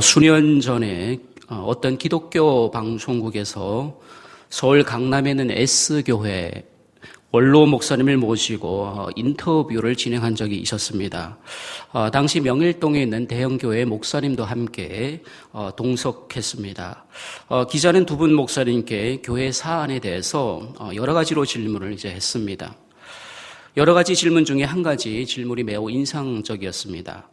수년 전에 어떤 기독교 방송국에서 서울 강남에 있는 S교회 원로 목사님을 모시고 인터뷰를 진행한 적이 있었습니다. 당시 명일동에 있는 대형교회 목사님도 함께 동석했습니다. 기자는 두 분 목사님께 교회 사안에 대해서 여러 가지로 질문을 했습니다. 여러 가지 질문 중에 한 가지 질문이 매우 인상적이었습니다.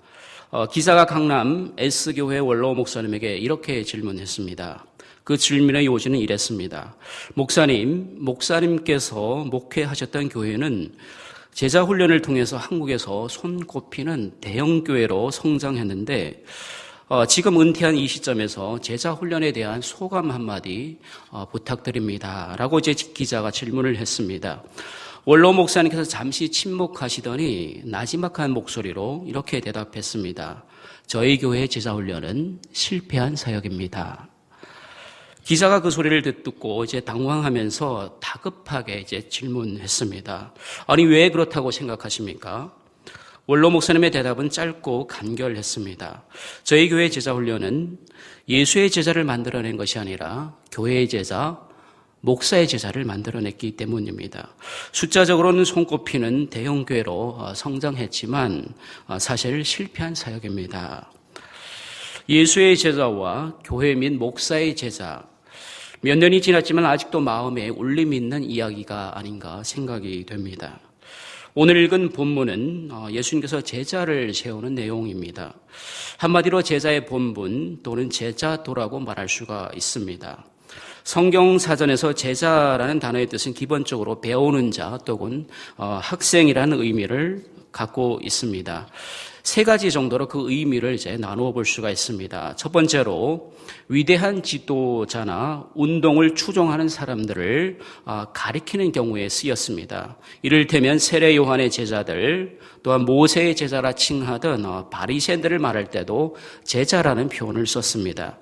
기자가 강남 S교회 원로 목사님에게 이렇게 질문했습니다. 그 질문의 요지는 이랬습니다. 목사님께서 목회하셨던 교회는 제자 훈련을 통해서 한국에서 손꼽히는 대형교회로 성장했는데 지금 은퇴한 이 시점에서 제자 훈련에 대한 소감 한마디 부탁드립니다. 라고 기자가 질문을 했습니다. 원로 목사님께서 잠시 침묵하시더니 나지막한 목소리로 이렇게 대답했습니다. 저희 교회 제자훈련은 실패한 사역입니다. 기자가 그 소리를 듣고 당황하면서 다급하게 질문했습니다. 아니, 왜 그렇다고 생각하십니까? 원로 목사님의 대답은 짧고 간결했습니다. 저희 교회 제자훈련은 예수의 제자를 만들어낸 것이 아니라 교회의 제자, 목사의 제자를 만들어냈기 때문입니다. 숫자적으로는 손꼽히는 대형교회로 성장했지만 사실 실패한 사역입니다. 예수의 제자와 교회 및 목사의 제자, 몇 년이 지났지만 아직도 마음에 울림이 있는 이야기가 아닌가 생각이 됩니다. 오늘 읽은 본문은 예수님께서 제자를 세우는 내용입니다. 한마디로 제자의 본분 또는 제자도라고 말할 수가 있습니다. 성경 사전에서 제자라는 단어의 뜻은 기본적으로 배우는 자 또는 학생이라는 의미를 갖고 있습니다. 세 가지 정도로 그 의미를 나누어 볼 수가 있습니다. 첫 번째로 위대한 지도자나 운동을 추종하는 사람들을 가리키는 경우에 쓰였습니다. 이를테면 세례 요한의 제자들 또한 모세의 제자라 칭하던 바리새인들을 말할 때도 제자라는 표현을 썼습니다.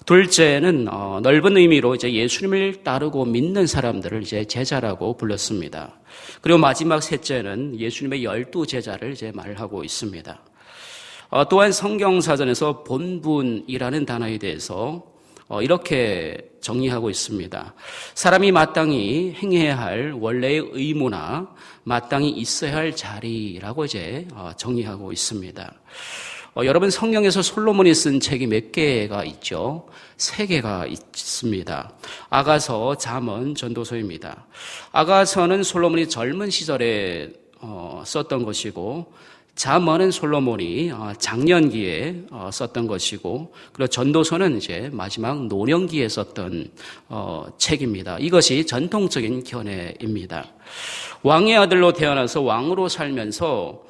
둘째는 넓은 의미로 예수님을 따르고 믿는 사람들을 제자라고 불렀습니다. 그리고 마지막 셋째는 예수님의 12 제자를 말하고 있습니다. 또한 성경사전에서 본분이라는 단어에 대해서 이렇게 정의하고 있습니다. 사람이 마땅히 행해야 할 원래의 의무나 마땅히 있어야 할 자리라고 정의하고 있습니다. 여러분, 성경에서 솔로몬이 쓴 책이 몇 개가 있죠? 3개가 있습니다. 아가서, 잠언, 전도서입니다. 아가서는 솔로몬이 젊은 시절에 썼던 것이고, 잠언은 솔로몬이 장년기에 썼던 것이고, 그리고 전도서는 마지막 노년기에 썼던 책입니다. 이것이 전통적인 견해입니다. 왕의 아들로 태어나서 왕으로 살면서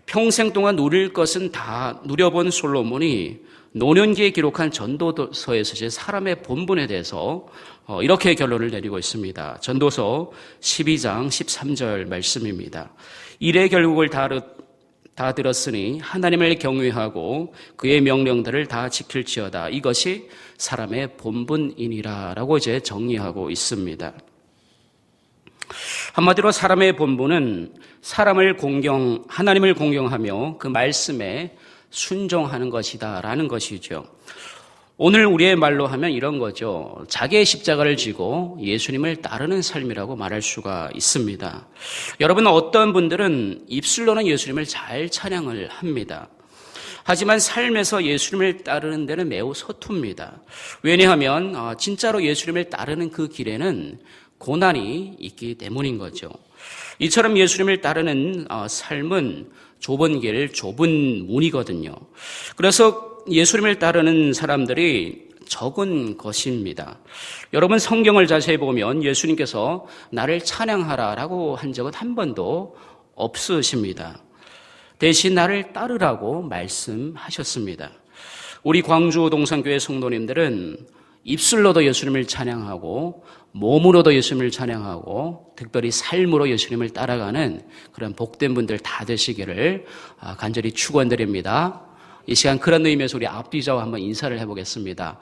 평생 동안 누릴 것은 다 누려본 솔로몬이 노년기에 기록한 전도서에서 사람의 본분에 대해서 이렇게 결론을 내리고 있습니다. 전도서 12장 13절 말씀입니다. 일의 결국을 다 들었으니 하나님을 경외하고 그의 명령들을 다 지킬지어다. 이것이 사람의 본분이니라 라고 정리하고 있습니다. 한마디로 사람의 본분은 하나님을 공경하며 그 말씀에 순종하는 것이다라는 것이죠. 오늘 우리의 말로 하면 이런 거죠. 자기의 십자가를 지고 예수님을 따르는 삶이라고 말할 수가 있습니다. 여러분, 어떤 분들은 입술로는 예수님을 잘 찬양을 합니다. 하지만 삶에서 예수님을 따르는 데는 매우 서툽니다. 왜냐하면 진짜로 예수님을 따르는 그 길에는 고난이 있기 때문인 거죠. 이처럼 예수님을 따르는 삶은 좁은 길, 좁은 문이거든요. 그래서 예수님을 따르는 사람들이 적은 것입니다. 여러분, 성경을 자세히 보면 예수님께서 나를 찬양하라라고 한 적은 한 번도 없으십니다. 대신 나를 따르라고 말씀하셨습니다. 우리 광주 동산교회 성도님들은 입술로도 예수님을 찬양하고 몸으로도 예수님을 찬양하고 특별히 삶으로 예수님을 따라가는 그런 복된 분들 다 되시기를 간절히 축원드립니다. 이 시간 그런 의미에서 우리 앞뒤좌우 한번 인사를 해보겠습니다.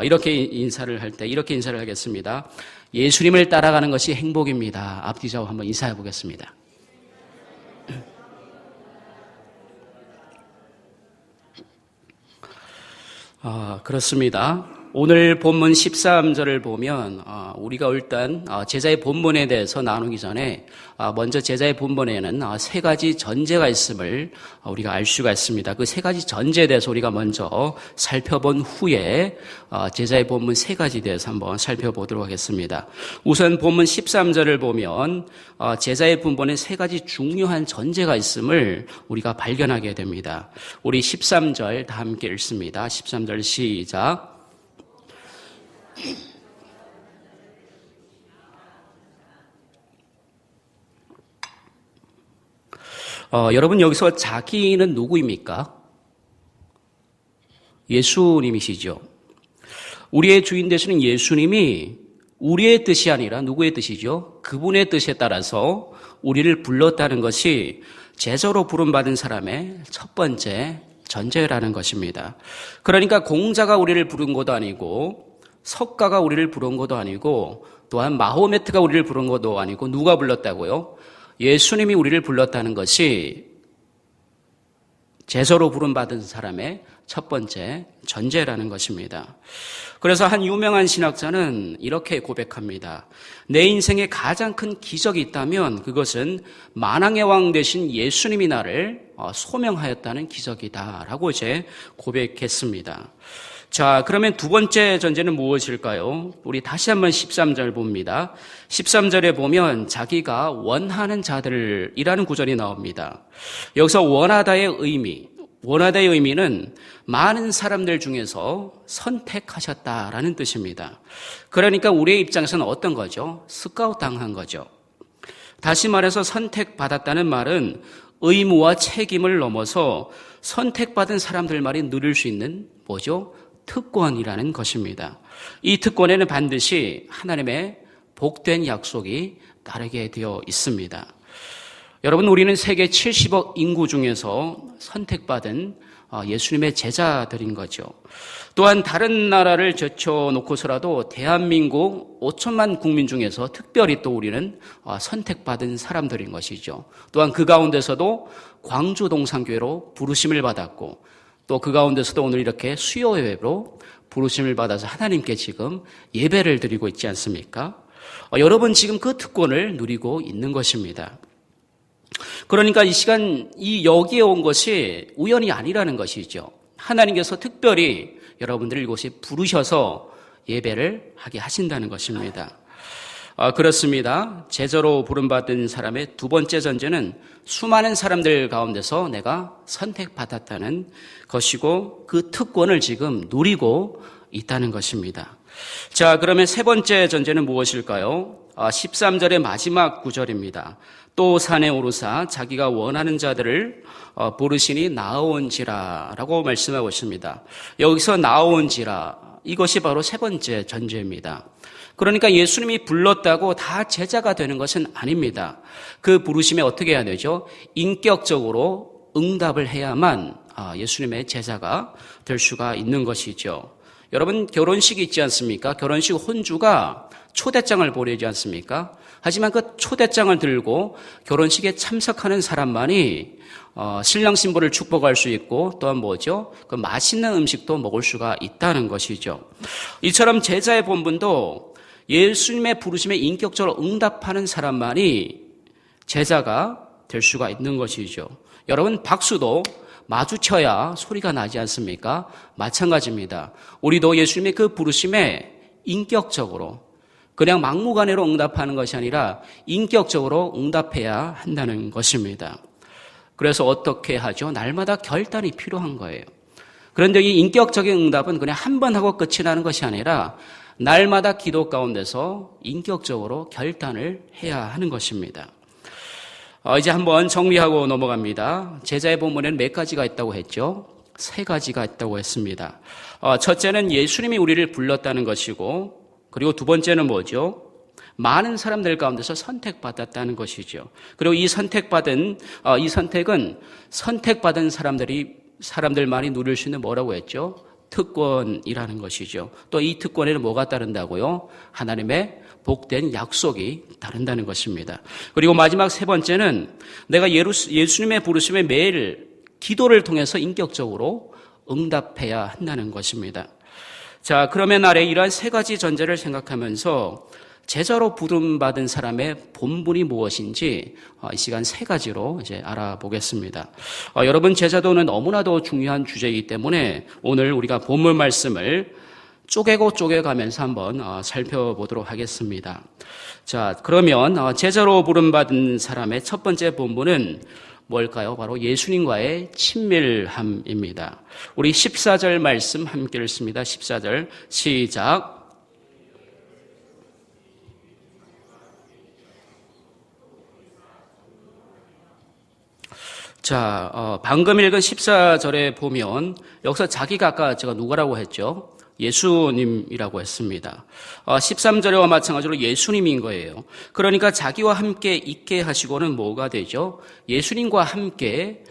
이렇게 인사를 할 때 이렇게 인사를 하겠습니다. 예수님을 따라가는 것이 행복입니다. 앞뒤좌우 한번 인사해 보겠습니다. 그렇습니다. 오늘 본문 13절을 보면 우리가 일단 제자의 본문에 대해서 나누기 전에 먼저 제자의 본문에는 세 가지 전제가 있음을 우리가 알 수가 있습니다. 그 세 가지 전제에 대해서 우리가 먼저 살펴본 후에 제자의 본문 세 가지에 대해서 한번 살펴보도록 하겠습니다. 우선 본문 13절을 보면 제자의 본문에 세 가지 중요한 전제가 있음을 우리가 발견하게 됩니다. 우리 13절 다 함께 읽습니다. 13절 시작. 여러분 여기서 자기는 누구입니까? 예수님이시죠. 우리의 주인 되시는 예수님이 우리의 뜻이 아니라 누구의 뜻이죠? 그분의 뜻에 따라서 우리를 불렀다는 것이 제자로 부름받은 사람의 첫 번째 전제라는 것입니다. 그러니까 공자가 우리를 부른 것도 아니고 석가가 우리를 부른 것도 아니고 또한 마호메트가 우리를 부른 것도 아니고 누가 불렀다고요? 예수님이 우리를 불렀다는 것이 제자로 부름받은 사람의 첫 번째 전제라는 것입니다. 그래서 한 유명한 신학자는 이렇게 고백합니다. 내 인생에 가장 큰 기적이 있다면 그것은 만왕의 왕 되신 예수님이 나를 소명하였다는 기적이다라고 이제 고백했습니다. 자, 그러면 두 번째 전제는 무엇일까요? 우리 다시 한번 13절 봅니다. 13절에 보면 자기가 원하는 자들이라는 구절이 나옵니다. 여기서 원하다의 의미는 많은 사람들 중에서 선택하셨다라는 뜻입니다. 그러니까 우리의 입장에서는 어떤 거죠? 스카우트 당한 거죠. 다시 말해서 선택받았다는 말은 의무와 책임을 넘어서 선택받은 사람들만이 누릴 수 있는 뭐죠? 특권이라는 것입니다. 이 특권에는 반드시 하나님의 복된 약속이 따르게 되어 있습니다. 여러분, 우리는 세계 70억 인구 중에서 선택받은 예수님의 제자들인 거죠. 또한 다른 나라를 제쳐놓고서라도 대한민국 5천만 국민 중에서 특별히 또 우리는 선택받은 사람들인 것이죠. 또한 그 가운데서도 광주 동산교회로 부르심을 받았고 또 그 가운데서도 오늘 이렇게 수요예배로 부르심을 받아서 하나님께 지금 예배를 드리고 있지 않습니까? 여러분 지금 그 특권을 누리고 있는 것입니다. 그러니까 이 시간 여기에 온 것이 우연이 아니라는 것이죠. 하나님께서 특별히 여러분들을 이곳에 부르셔서 예배를 하게 하신다는 것입니다. 그렇습니다. 제자로 부름받은 사람의 두 번째 전제는 수많은 사람들 가운데서 내가 선택받았다는 것이고 그 특권을 지금 누리고 있다는 것입니다. 자, 그러면 세 번째 전제는 무엇일까요? 13절의 마지막 구절입니다. 또 산에 오르사 자기가 원하는 자들을 부르시니 나아온지라 라고 말씀하고 있습니다. 여기서 나아온지라 이것이 바로 세 번째 전제입니다. 그러니까 예수님이 불렀다고 다 제자가 되는 것은 아닙니다. 그 부르심에 어떻게 해야 되죠? 인격적으로 응답을 해야만 예수님의 제자가 될 수가 있는 것이죠. 여러분 결혼식이 있지 않습니까? 결혼식 혼주가 초대장을 보내지 않습니까? 하지만 그 초대장을 들고 결혼식에 참석하는 사람만이 신랑 신부를 축복할 수 있고 또한 뭐죠? 그 맛있는 음식도 먹을 수가 있다는 것이죠. 이처럼 제자의 본분도 예수님의 부르심에 인격적으로 응답하는 사람만이 제자가 될 수가 있는 것이죠. 여러분 박수도 마주쳐야 소리가 나지 않습니까? 마찬가지입니다. 우리도 예수님의 그 부르심에 인격적으로 그냥 막무가내로 응답하는 것이 아니라 인격적으로 응답해야 한다는 것입니다. 그래서 어떻게 하죠? 날마다 결단이 필요한 거예요. 그런데 이 인격적인 응답은 그냥 한 번 하고 끝이 나는 것이 아니라 날마다 기도 가운데서 인격적으로 결단을 해야 하는 것입니다. 이제 한번 정리하고 넘어갑니다. 제자의 본문에는 몇 가지가 있다고 했죠? 세 가지가 있다고 했습니다. 첫째는 예수님이 우리를 불렀다는 것이고 그리고 두 번째는 뭐죠? 많은 사람들 가운데서 선택받았다는 것이죠. 그리고 이 선택은 선택받은 사람들만이 누릴 수 있는 뭐라고 했죠? 특권이라는 것이죠. 또 이 특권에는 뭐가 따른다고요? 하나님의 복된 약속이 따른다는 것입니다. 그리고 마지막 세 번째는 내가 예수님의 부르심에 매일 기도를 통해서 인격적으로 응답해야 한다는 것입니다. 자, 그러면 아래 이러한 세 가지 전제를 생각하면서 제자로 부름받은 사람의 본분이 무엇인지 이 시간 세 가지로 이제 알아보겠습니다. 여러분, 제자도는 너무나도 중요한 주제이기 때문에 오늘 우리가 본문 말씀을 쪼개고 쪼개가면서 한번 살펴보도록 하겠습니다. 자, 그러면 제자로 부름받은 사람의 첫 번째 본분은 뭘까요? 바로 예수님과의 친밀함입니다. 우리 14절 말씀 함께 읽습니다. 14절 시작. 자, 방금 읽은 14절에 보면 여기서 자기가 아까 제가 누구라고 했죠? 예수님이라고 했습니다. 13절에와 마찬가지로 예수님인 거예요. 그러니까 자기와 함께 있게 하시고는 뭐가 되죠? 예수님과 함께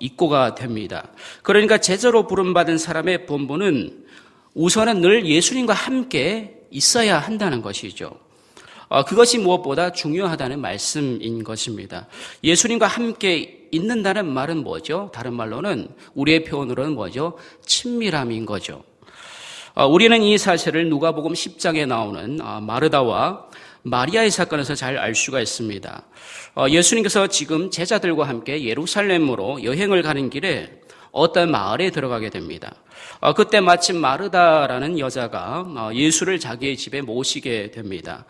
있고가 됩니다. 그러니까 제자로 부름받은 사람의 본분은 우선은 늘 예수님과 함께 있어야 한다는 것이죠. 그것이 무엇보다 중요하다는 말씀인 것입니다. 예수님과 함께 있는다는 말은 뭐죠? 다른 말로는 우리의 표현으로는 뭐죠? 친밀함인 거죠. 우리는 이 사실을 누가복음 10장에 나오는 마르다와 마리아의 사건에서 잘 알 수가 있습니다. 예수님께서 지금 제자들과 함께 예루살렘으로 여행을 가는 길에 어떤 마을에 들어가게 됩니다. 그때 마침 마르다라는 여자가 예수를 자기의 집에 모시게 됩니다.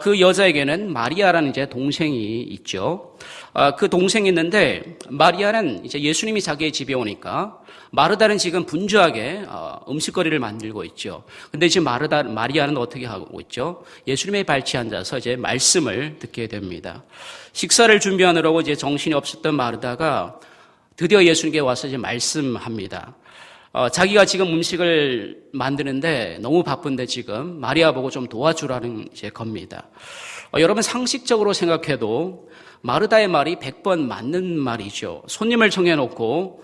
그 여자에게는 마리아라는 이제 동생이 있죠. 그 동생이 있는데 마리아는 이제 예수님이 자기의 집에 오니까 마르다는 지금 분주하게 음식거리를 만들고 있죠. 근데 지금 마리아는 어떻게 하고 있죠? 예수님의 발치에 앉아서 이제 말씀을 듣게 됩니다. 식사를 준비하느라고 이제 정신이 없었던 마르다가 드디어 예수님께 와서 이제 말씀합니다. 자기가 지금 음식을 만드는데 너무 바쁜데 지금 마리아 보고 좀 도와주라는 이제 겁니다. 여러분, 상식적으로 생각해도 마르다의 말이 100번 맞는 말이죠. 손님을 정해놓고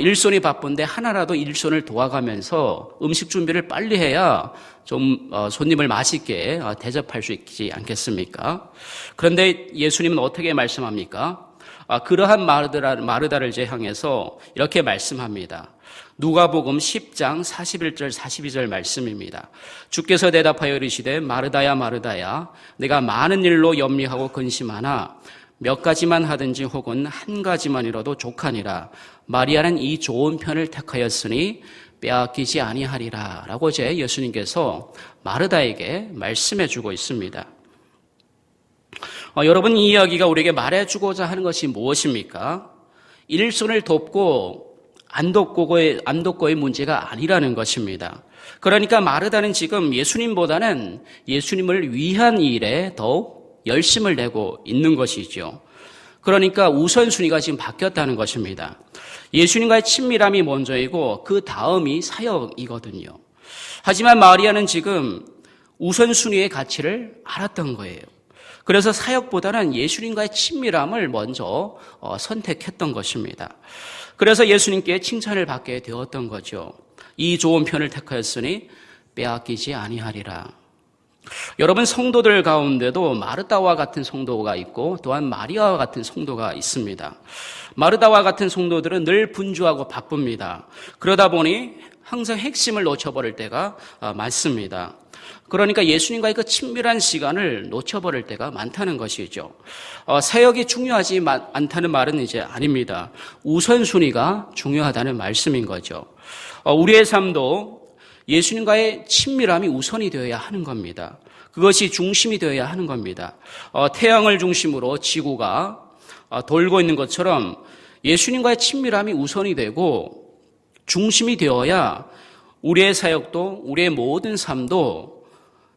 일손이 바쁜데 하나라도 일손을 도와가면서 음식 준비를 빨리 해야 좀 손님을 맛있게 대접할 수 있지 않겠습니까? 그런데 예수님은 어떻게 말씀합니까? 그러한 마르다를 이제 향해서 이렇게 말씀합니다. 누가복음 10장 41절 42절 말씀입니다. 주께서 대답하여 이르시되 마르다야 마르다야 내가 많은 일로 염려하고 근심하나 몇 가지만 하든지 혹은 한 가지만이라도 족하니라. 마리아는 이 좋은 편을 택하였으니 빼앗기지 아니하리라 라고 이제 예수님께서 마르다에게 말씀해 주고 있습니다. 여러분, 이 이야기가 우리에게 말해주고자 하는 것이 무엇입니까? 일손을 돕고 안 돕고의 문제가 아니라는 것입니다. 그러니까 마르다는 지금 예수님보다는 예수님을 위한 일에 더욱 열심을 내고 있는 것이죠. 그러니까 우선순위가 지금 바뀌었다는 것입니다. 예수님과의 친밀함이 먼저이고 그 다음이 사역이거든요. 하지만 마리아는 지금 우선순위의 가치를 알았던 거예요. 그래서 사역보다는 예수님과의 친밀함을 먼저 선택했던 것입니다. 그래서 예수님께 칭찬을 받게 되었던 거죠. 이 좋은 편을 택하였으니 빼앗기지 아니하리라. 여러분, 성도들 가운데도 마르다와 같은 성도가 있고 또한 마리아와 같은 성도가 있습니다. 마르다와 같은 성도들은 늘 분주하고 바쁩니다. 그러다 보니 항상 핵심을 놓쳐버릴 때가 많습니다. 그러니까 예수님과의 그 친밀한 시간을 놓쳐버릴 때가 많다는 것이죠. 사역이 중요하지 않다는 말은 이제 아닙니다. 우선순위가 중요하다는 말씀인 거죠. 우리의 삶도 예수님과의 친밀함이 우선이 되어야 하는 겁니다. 그것이 중심이 되어야 하는 겁니다. 태양을 중심으로 지구가 돌고 있는 것처럼 예수님과의 친밀함이 우선이 되고 중심이 되어야 우리의 사역도 우리의 모든 삶도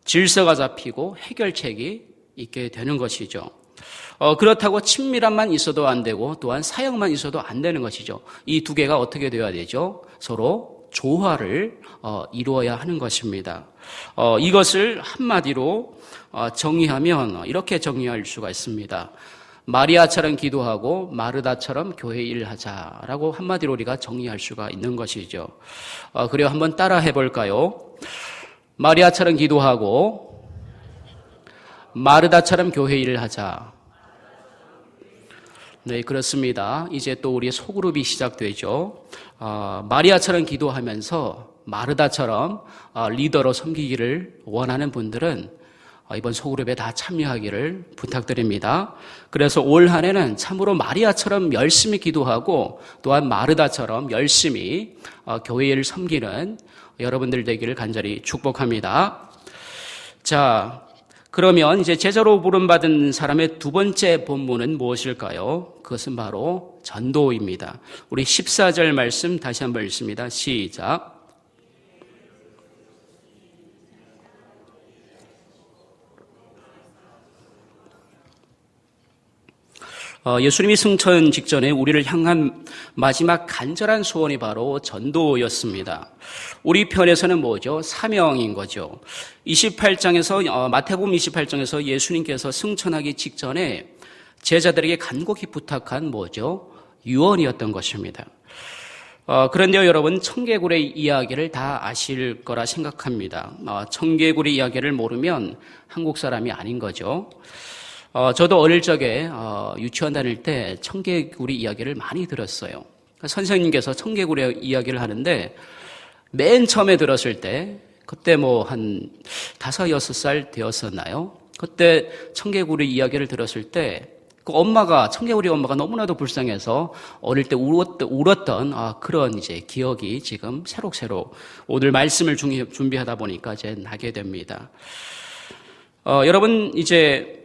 질서가 잡히고 해결책이 있게 되는 것이죠. 그렇다고 친밀함만 있어도 안 되고 또한 사역만 있어도 안 되는 것이죠. 이 두 개가 어떻게 되어야 되죠? 서로 조화를 이루어야 하는 것입니다. 이것을 한마디로 정의하면 이렇게 정의할 수가 있습니다. 마리아처럼 기도하고 마르다처럼 교회 일하자라고 한마디로 우리가 정의할 수가 있는 것이죠. 그래요, 한번 따라 해볼까요? 마리아처럼 기도하고 마르다처럼 교회 일을 하자. 네, 그렇습니다. 이제 또 우리의 소그룹이 시작되죠. 마리아처럼 기도하면서 마르다처럼 리더로 섬기기를 원하는 분들은 이번 소그룹에 다 참여하기를 부탁드립니다. 그래서 올 한 해는 참으로 마리아처럼 열심히 기도하고 또한 마르다처럼 열심히 교회를 섬기는 여러분들 되기를 간절히 축복합니다. 자, 그러면 이제 제자로 부름받은 사람의 두 번째 본문은 무엇일까요? 그것은 바로 전도입니다. 우리 14절 말씀 다시 한번 읽습니다. 시작. 예수님이 승천 직전에 우리를 향한 마지막 간절한 소원이 바로 전도였습니다. 우리 편에서는 뭐죠? 사명인 거죠. 28장에서 마태복음 28장에서 예수님께서 승천하기 직전에 제자들에게 간곡히 부탁한 뭐죠? 유언이었던 것입니다. 그런데요, 여러분, 청개구리의 이야기를 다 아실 거라 생각합니다. 청개구리 이야기를 모르면 한국 사람이 아닌 거죠. 저도 어릴 적에 유치원 다닐 때 청개구리 이야기를 많이 들었어요. 선생님께서 청개구리 이야기를 하는데 맨 처음에 들었을 때 그때 뭐 한 5, 6살 되었었나요? 그때 청개구리 이야기를 들었을 때 그 청개구리 엄마가 너무나도 불쌍해서 어릴 때 울었던 그런 이제 기억이 지금 새록새록 오늘 말씀을 준비하다 보니까 이제 나게 됩니다. 여러분, 이제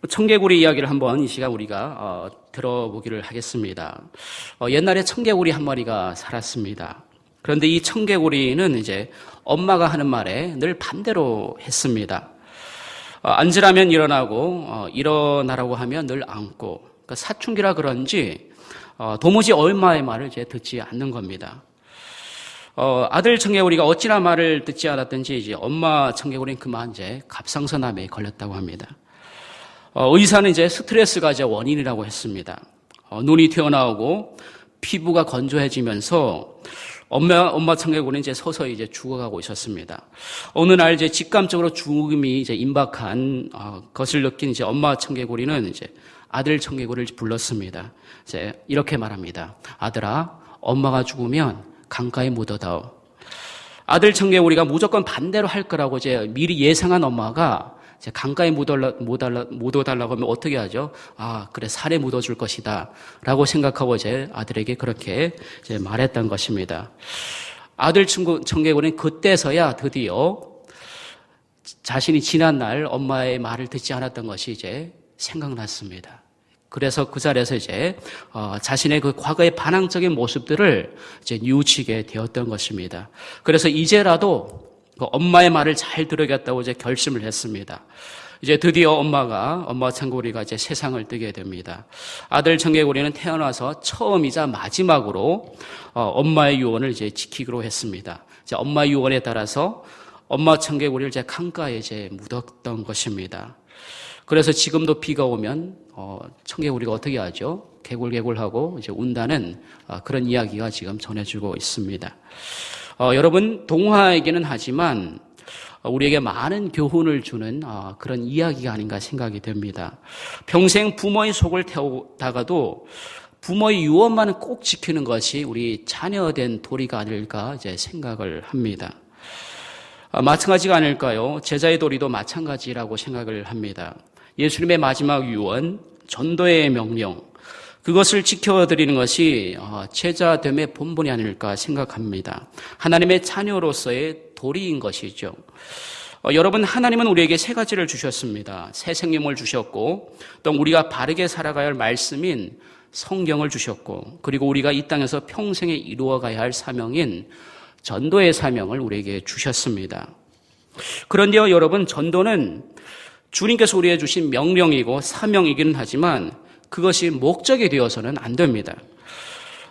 청개구리 이야기를 한번 이 시간 우리가 들어보기를 하겠습니다. 옛날에 청개구리 한 마리가 살았습니다. 그런데 이 청개구리는 이제 엄마가 하는 말에 늘 반대로 했습니다. 앉으라면 일어나고 일어나라고 하면 늘 앉고, 그러니까 사춘기라 그런지 도무지 엄마의 말을 이제 듣지 않는 겁니다. 아들 청개구리가 어찌나 말을 듣지 않았든지 이제 엄마 청개구리는 그만 이제 갑상선암에 걸렸다고 합니다. 의사는 이제 스트레스가 이제 원인이라고 했습니다. 눈이 튀어나오고 피부가 건조해지면서 엄마 청개구리는 이제 서서히 이제 죽어가고 있었습니다. 어느 날 이제 직감적으로 죽음이 이제 임박한 것을 느낀 이제 엄마 청개구리는 이제 아들 청개구리를 불렀습니다. 이제 이렇게 말합니다. 아들아, 엄마가 죽으면 강가에 묻어다오. 아들 청개구리가 무조건 반대로 할 거라고 이제 미리 예상한 엄마가 이제 강가에 묻어달라고 하면 어떻게 하죠? 그래, 살에 묻어줄 것이다. 라고 생각하고 이제 아들에게 그렇게 이제 말했던 것입니다. 아들 청개구리는 그때서야 드디어 자신이 지난날 엄마의 말을 듣지 않았던 것이 이제 생각났습니다. 그래서 그 자리에서 이제 자신의 그 과거의 반항적인 모습들을 이제 뉘우치게 되었던 것입니다. 그래서 이제라도 엄마의 말을 잘 들어야겠다고 이제 결심을 했습니다. 이제 드디어 엄마 청개구리가 이제 세상을 뜨게 됩니다. 아들 청개구리는 태어나서 처음이자 마지막으로 엄마의 유언을 이제 지키기로 했습니다. 이제 엄마의 유언에 따라서 엄마 청개구리를 이제 강가에 이제 묻었던 것입니다. 그래서 지금도 비가 오면 청개구리가 어떻게 하죠? 개굴개굴하고 이제 운다는 그런 이야기가 지금 전해지고 있습니다. 여러분, 동화이기는 하지만 우리에게 많은 교훈을 주는 그런 이야기가 아닌가 생각이 됩니다. 평생 부모의 속을 태우다가도 부모의 유언만은 꼭 지키는 것이 우리 자녀된 도리가 아닐까 이제 생각을 합니다. 마찬가지가 아닐까요? 제자의 도리도 마찬가지라고 생각을 합니다. 예수님의 마지막 유언, 전도의 명령, 그것을 지켜드리는 것이 제자됨의 본분이 아닐까 생각합니다. 하나님의 자녀로서의 도리인 것이죠. 여러분, 하나님은 우리에게 세 가지를 주셨습니다. 새 생명을 주셨고, 또 우리가 바르게 살아가야 할 말씀인 성경을 주셨고, 그리고 우리가 이 땅에서 평생에 이루어가야 할 사명인 전도의 사명을 우리에게 주셨습니다. 그런데요, 여러분, 전도는 주님께서 우리에게 주신 명령이고 사명이기는 하지만 그것이 목적이 되어서는 안 됩니다.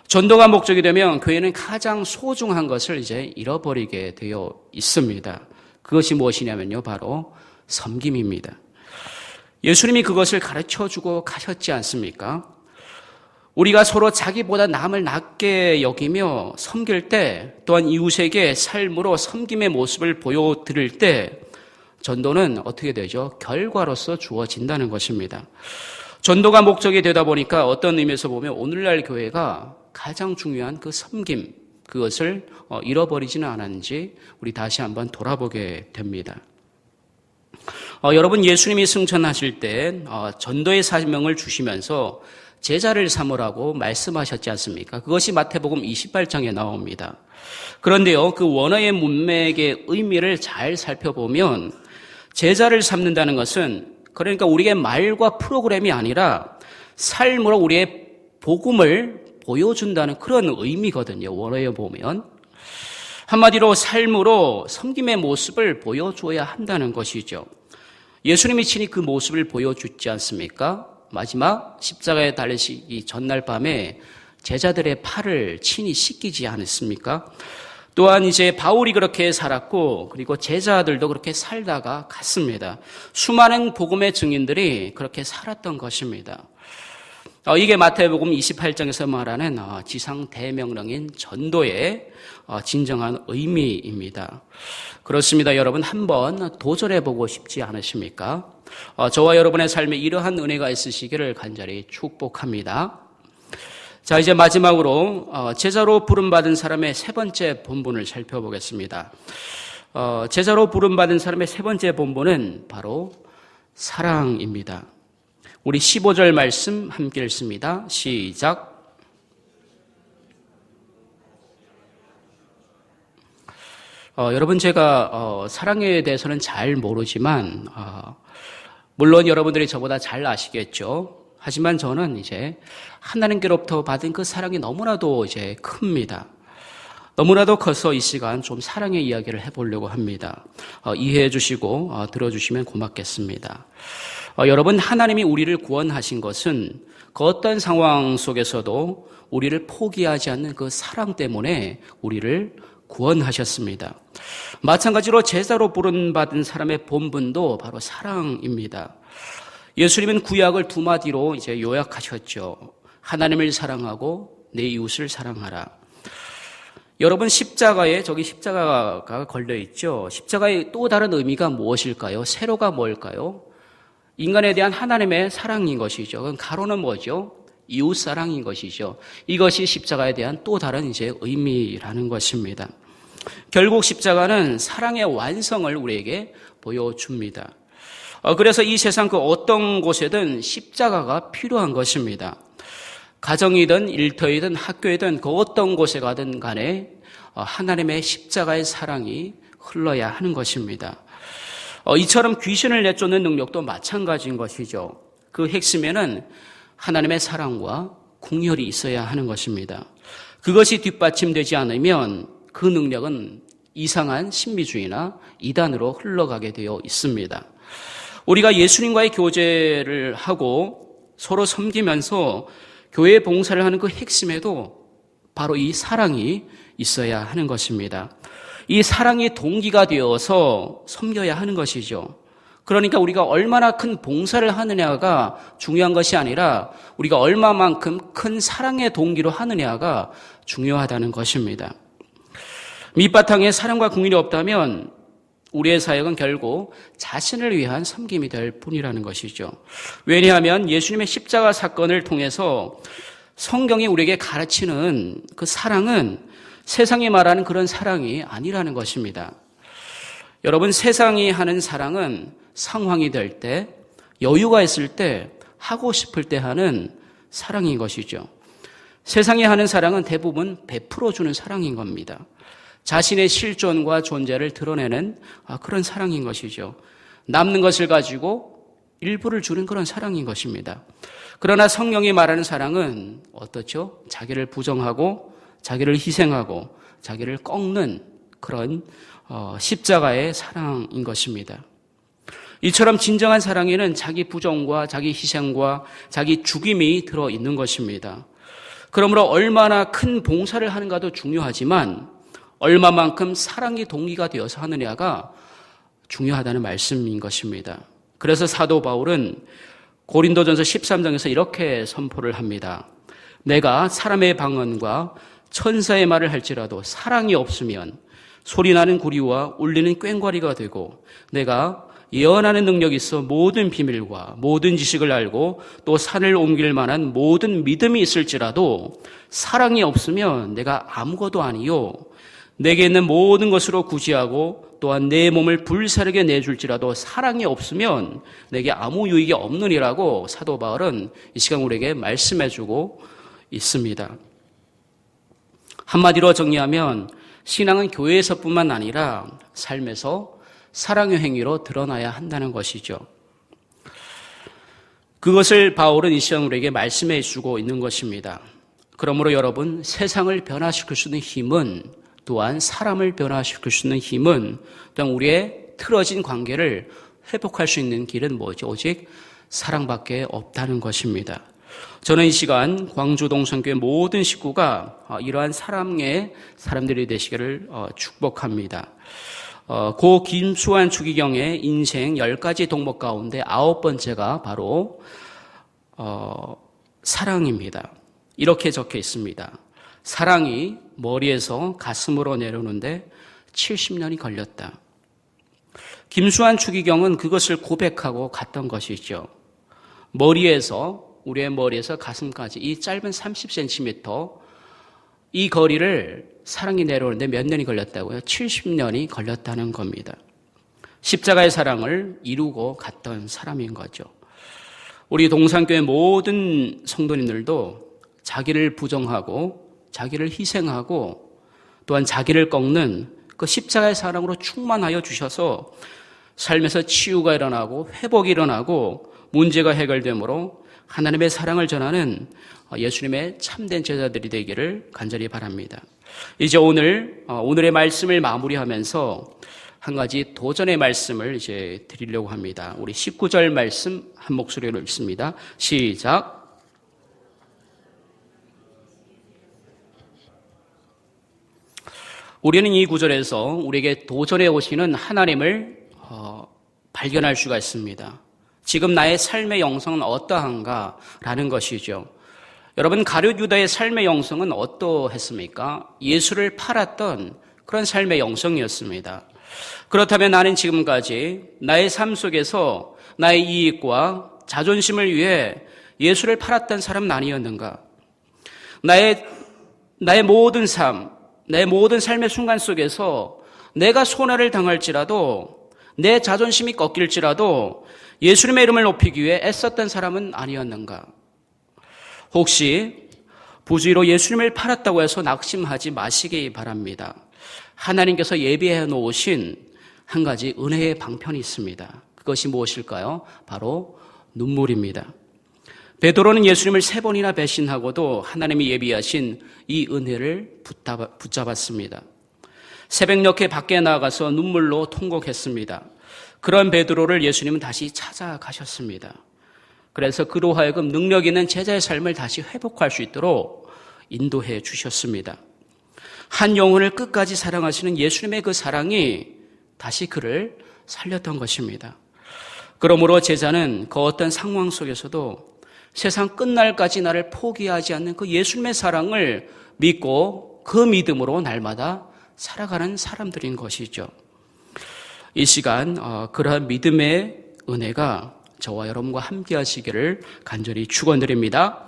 전도가 목적이 되면 교회는 가장 소중한 것을 이제 잃어버리게 되어 있습니다. 그것이 무엇이냐면요, 바로 섬김입니다. 예수님이 그것을 가르쳐주고 가셨지 않습니까? 우리가 서로 자기보다 남을 낮게 여기며 섬길 때, 또한 이웃에게 삶으로 섬김의 모습을 보여드릴 때 전도는 어떻게 되죠? 결과로서 주어진다는 것입니다. 전도가 목적이 되다 보니까 어떤 의미에서 보면 오늘날 교회가 가장 중요한 그 섬김, 그것을 잃어버리지는 않았는지 우리 다시 한번 돌아보게 됩니다. 여러분, 예수님이 승천하실 때 전도의 사명을 주시면서 제자를 삼으라고 말씀하셨지 않습니까? 그것이 마태복음 28장에 나옵니다. 그런데요, 그 원어의 문맥의 의미를 잘 살펴보면 제자를 삼는다는 것은 그러니까 우리의 말과 프로그램이 아니라 삶으로 우리의 복음을 보여준다는 그런 의미거든요. 원어에 보면. 한마디로 삶으로 섬김의 모습을 보여줘야 한다는 것이죠. 예수님이 친히 그 모습을 보여주지 않습니까? 마지막 십자가에 달리시기 전날 밤에 제자들의 팔을 친히 씻기지 않았습니까? 또한 이제 바울이 그렇게 살았고 그리고 제자들도 그렇게 살다가 갔습니다. 수많은 복음의 증인들이 그렇게 살았던 것입니다. 이게 마태복음 28장에서 말하는 지상 대명령인 전도의 진정한 의미입니다. 그렇습니다. 여러분, 한번 도전해보고 싶지 않으십니까? 저와 여러분의 삶에 이러한 은혜가 있으시기를 간절히 축복합니다. 자, 이제 마지막으로 제자로 부름받은 사람의 세 번째 본분을 살펴보겠습니다. 제자로 부름받은 사람의 세 번째 본분은 바로 사랑입니다. 우리 15절 말씀 함께 읽습니다. 시작. 여러분, 제가 사랑에 대해서는 잘 모르지만 물론 여러분들이 저보다 잘 아시겠죠. 하지만 저는 이제 하나님께로부터 받은 그 사랑이 너무나도 이제 큽니다. 너무나도 커서 이 시간 좀 사랑의 이야기를 해보려고 합니다. 이해해 주시고 들어주시면 고맙겠습니다. 여러분, 하나님이 우리를 구원하신 것은 그 어떤 상황 속에서도 우리를 포기하지 않는 그 사랑 때문에 우리를 구원하셨습니다. 마찬가지로 제자로 부름받은 사람의 본분도 바로 사랑입니다. 예수님은 구약을 두 마디로 이제 요약하셨죠. 하나님을 사랑하고 내 이웃을 사랑하라. 여러분, 십자가에 저기 십자가가 걸려 있죠. 십자가의 또 다른 의미가 무엇일까요? 세로가 뭘까요? 인간에 대한 하나님의 사랑인 것이죠. 그럼 가로는 뭐죠? 이웃 사랑인 것이죠. 이것이 십자가에 대한 또 다른 이제 의미라는 것입니다. 결국 십자가는 사랑의 완성을 우리에게 보여줍니다. 그래서 이 세상 그 어떤 곳에든 십자가가 필요한 것입니다. 가정이든 일터이든 학교이든 그 어떤 곳에 가든 간에 하나님의 십자가의 사랑이 흘러야 하는 것입니다. 이처럼 귀신을 내쫓는 능력도 마찬가지인 것이죠. 그 핵심에는 하나님의 사랑과 궁혈이 있어야 하는 것입니다. 그것이 뒷받침되지 않으면 그 능력은 이상한 신비주의나 이단으로 흘러가게 되어 있습니다. 우리가 예수님과의 교제를 하고 서로 섬기면서 교회 봉사를 하는 그 핵심에도 바로 이 사랑이 있어야 하는 것입니다. 이 사랑이 동기가 되어서 섬겨야 하는 것이죠. 그러니까 우리가 얼마나 큰 봉사를 하느냐가 중요한 것이 아니라 우리가 얼마만큼 큰 사랑의 동기로 하느냐가 중요하다는 것입니다. 밑바탕에 사랑과 궁일이 없다면 우리의 사역은 결국 자신을 위한 섬김이 될 뿐이라는 것이죠. 왜냐하면 예수님의 십자가 사건을 통해서 성경이 우리에게 가르치는 그 사랑은 세상이 말하는 그런 사랑이 아니라는 것입니다. 여러분, 세상이 하는 사랑은 상황이 될 때, 여유가 있을 때, 하고 싶을 때 하는 사랑인 것이죠. 세상이 하는 사랑은 대부분 베풀어주는 사랑인 겁니다. 자신의 실존과 존재를 드러내는 그런 사랑인 것이죠. 남는 것을 가지고 일부를 주는 그런 사랑인 것입니다. 그러나 성경이 말하는 사랑은 어떻죠? 자기를 부정하고 자기를 희생하고 자기를 꺾는 그런 십자가의 사랑인 것입니다. 이처럼 진정한 사랑에는 자기 부정과 자기 희생과 자기 죽임이 들어있는 것입니다. 그러므로 얼마나 큰 봉사를 하는가도 중요하지만 얼마만큼 사랑이 동기가 되어서 하느냐가 중요하다는 말씀인 것입니다. 그래서 사도 바울은 고린도전서 13장에서 이렇게 선포를 합니다. 내가 사람의 방언과 천사의 말을 할지라도 사랑이 없으면 소리나는 구리와 울리는 꽹과리가 되고 내가 예언하는 능력이 있어 모든 비밀과 모든 지식을 알고 또 산을 옮길 만한 모든 믿음이 있을지라도 사랑이 없으면 내가 아무것도 아니요 내게 있는 모든 것으로 구제하고 또한 내 몸을 불사르게 내줄지라도 사랑이 없으면 내게 아무 유익이 없느니라고 사도 바울은 이 시간 우리에게 말씀해주고 있습니다. 한마디로 정리하면 신앙은 교회에서뿐만 아니라 삶에서 사랑의 행위로 드러나야 한다는 것이죠. 그것을 바울은 이 시간 우리에게 말씀해 주고 있는 것입니다. 그러므로 여러분, 세상을 변화시킬 수 있는 힘은 또한 사람을 변화시킬 수 있는 힘은 또한 우리의 틀어진 관계를 회복할 수 있는 길은 뭐죠? 오직 사랑밖에 없다는 것입니다. 저는 이 시간 광주 동성교회 모든 식구가 이러한 사람들이 되시기를 축복합니다. 고 김수환 추기경의 인생 10가지 덕목 가운데 9번째가 바로 사랑입니다. 이렇게 적혀 있습니다. 사랑이 머리에서 가슴으로 내려오는데 70년이 걸렸다. 김수환 추기경은 그것을 고백하고 갔던 것이죠. 우리의 머리에서 가슴까지 이 짧은 30cm 이 거리를 사랑이 내려오는데 몇 년이 걸렸다고요? 70년이 걸렸다는 겁니다. 십자가의 사랑을 이루고 갔던 사람인 거죠. 우리 동산교회 모든 성도님들도 자기를 부정하고 자기를 희생하고 또한 자기를 꺾는 그 십자가의 사랑으로 충만하여 주셔서 삶에서 치유가 일어나고 회복이 일어나고 문제가 해결되므로 하나님의 사랑을 전하는 예수님의 참된 제자들이 되기를 간절히 바랍니다. 이제 오늘의 말씀을 마무리하면서 한 가지 도전의 말씀을 이제 드리려고 합니다. 우리 19절 말씀 한 목소리로 읽습니다. 시작. 우리는 이 구절에서 우리에게 도전해 오시는 하나님을 발견할 수가 있습니다. 지금 나의 삶의 영성은 어떠한가? 라는 것이죠. 여러분, 가룟 유다의 삶의 영성은 어떠했습니까? 예수를 팔았던 그런 삶의 영성이었습니다. 그렇다면 나는 지금까지 나의 삶 속에서 나의 이익과 자존심을 위해 예수를 팔았던 사람은 아니었는가? 나의 모든 삶, 내 모든 삶의 순간 속에서 내가 손해를 당할지라도 내 자존심이 꺾일지라도 예수님의 이름을 높이기 위해 애썼던 사람은 아니었는가? 혹시 부주의로 예수님을 팔았다고 해서 낙심하지 마시기 바랍니다. 하나님께서 예비해 놓으신 한 가지 은혜의 방편이 있습니다. 그것이 무엇일까요? 바로 눈물입니다. 베드로는 예수님을 3번이나 배신하고도 하나님이 예비하신 이 은혜를 붙잡았습니다. 새벽녘에 밖에 나가서 눈물로 통곡했습니다. 그런 베드로를 예수님은 다시 찾아가셨습니다. 그래서 그로 하여금 능력 있는 제자의 삶을 다시 회복할 수 있도록 인도해 주셨습니다. 한 영혼을 끝까지 사랑하시는 예수님의 그 사랑이 다시 그를 살렸던 것입니다. 그러므로 제자는 그 어떤 상황 속에서도 세상 끝날까지 나를 포기하지 않는 그 예수님의 사랑을 믿고 그 믿음으로 날마다 살아가는 사람들인 것이죠. 이 시간 그러한 믿음의 은혜가 저와 여러분과 함께 하시기를 간절히 축원드립니다.